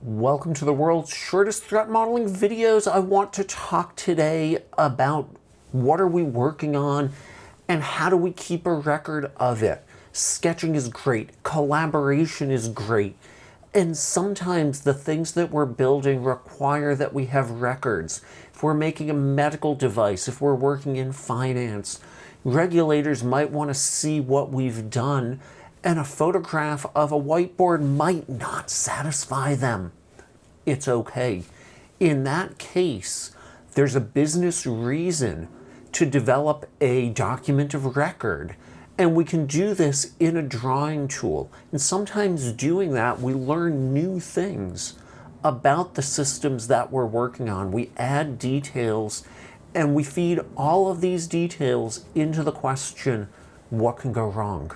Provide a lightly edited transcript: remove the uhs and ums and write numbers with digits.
Welcome to the world's shortest threat modeling videos. I want to talk today about what are we working on and how do we keep a record of it. Sketching is great, collaboration is great, and sometimes the things that we're building require that we have records. If we're making a medical device, if we're working in finance, regulators might want to see what we've done, and a photograph of a whiteboard might not satisfy them. It's okay. In that case, there's a business reason to develop a document of record, and we can do this in a drawing tool. And sometimes doing that, we learn new things about the systems that we're working on. We add details, and we feed all of these details into the question, what can go wrong?